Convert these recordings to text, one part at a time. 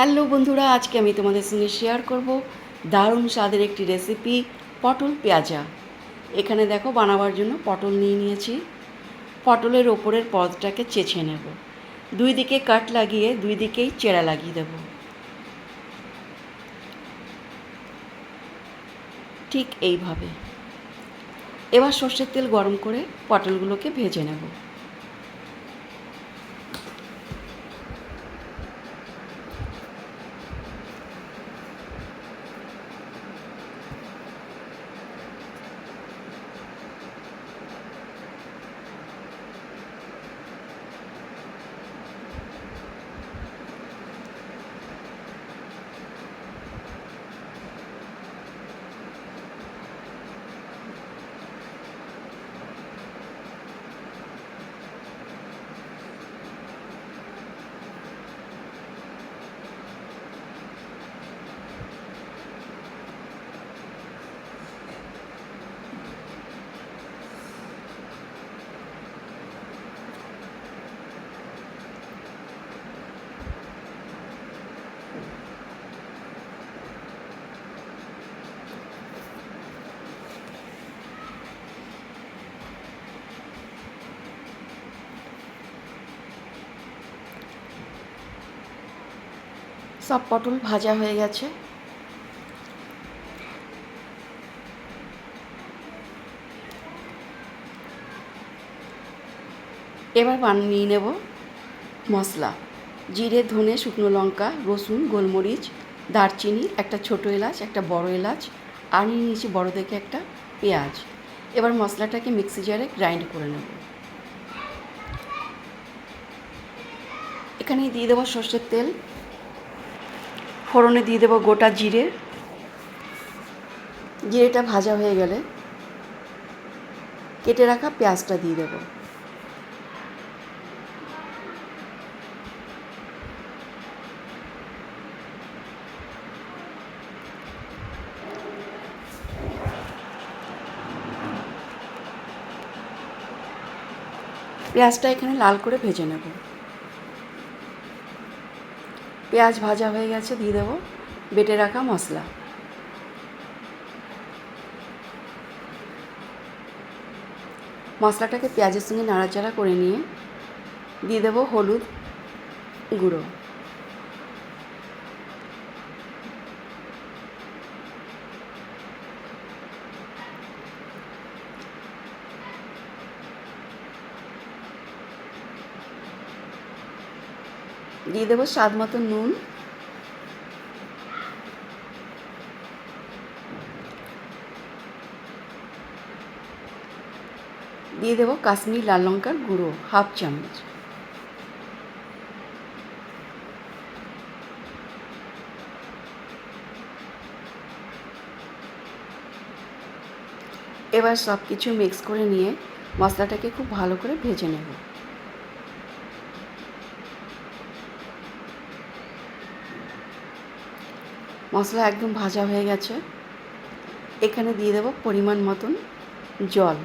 Hello বন্ধুরা, আজকে আমি তোমাদের সঙ্গে শেয়ার করব দারুণ স্বাদের একটি রেসিপি, পটল পেঁয়াজা। এখানে দেখো বানাবার জন্য পটল নিয়েছি। পটলের ওপরের পদটাকে চেঁচে নেব। দুই দিকে কাট লাগিয়ে দুই দিকেই চেরা লাগিয়ে দেব, ঠিক এইভাবে। এবার সর্ষের তেল গরম করে পটলগুলোকে ভেজে নেব। সব পটল ভাজা হয়ে গেছে। এবার বানিয়ে নেব মশলা। জিরে, ধনে, শুকনো লঙ্কা, রসুন, গোলমরিচ, দারচিনি, একটা ছোটো এলাচ, একটা বড় এলাচ, আর নিয়ে নিয়েছি বড় দেখে একটা পেঁয়াজ। এবার মশলাটাকে মিক্সি জারে গ্রাইন্ড করে নেব। এখানে দিয়ে দেবো সর্ষের তেল, ফোড়নে দিয়ে দেবো গোটা জিরে। জিরেটা ভাজা হয়ে গেলে কেটে রাখা পেঁয়াজটা দিয়ে দেবো। পেঁয়াজটা এখানে লাল করে ভেজে নেব। পেঁয়াজ ভাজা হয়ে গেছে, দিয়ে দেবো বেটে রাখা মশলা। মশলাটাকে পেঁয়াজের সঙ্গে নাড়াচাড়া করে নিয়ে দিয়ে দেবো হলুদ গুঁড়ো। দিয়ে দেবো স্বাদ মতো নুন। দিয়ে দেবো কাশ্মীরি লাল লঙ্কার গুঁড়ো হাফ চামচ। এবার সব কিছু মিক্স করে নিয়ে মশলাটাকে খুব ভালো করে ভেজে নেব। মশলা একদম ভাজা হয়ে গেছে। এখানে দিয়ে দেবো পরিমাণ মতন জল।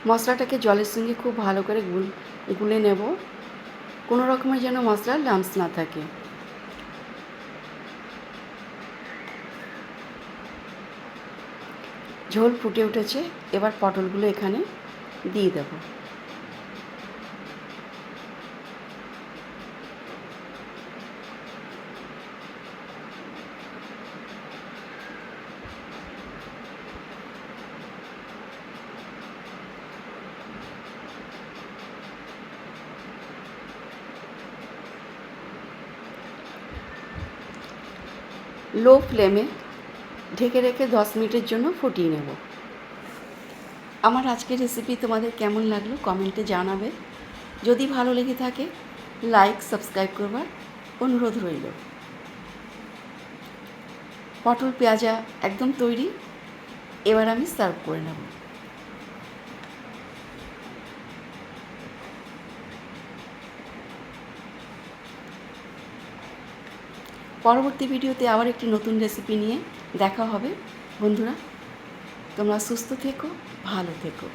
মশলাটাকে জলের সঙ্গে খুব ভালো করে গুলে নেব, কোনো রকমের যেন মশলার লাম্পস না থাকে। ঝোল ফুটে উঠেছে, এবার পটলগুলো এখানে দিয়ে দেব। লো ফ্লেমে ঢেকে রেখে 10 মিনিটের জন্য ফুটিয়ে নেব। আমার আজকের রেসিপি তোমাদের কেমন লাগলো কমেন্টে জানাবে। যদি ভালো লেগে থাকে লাইক সাবস্ক্রাইব করবার অনুরোধ রইল। পটল পেঁয়াজা একদম তৈরি। এবার আমি সার্ভ করে নেব। পরবর্তী ভিডিওতে আবার একটি নতুন রেসিপি নিয়ে দেখা হবে বন্ধুরা। তোমরা সুস্থ থেকো, ভালো থেকো।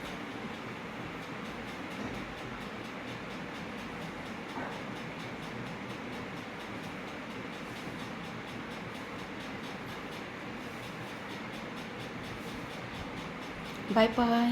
Bye bye.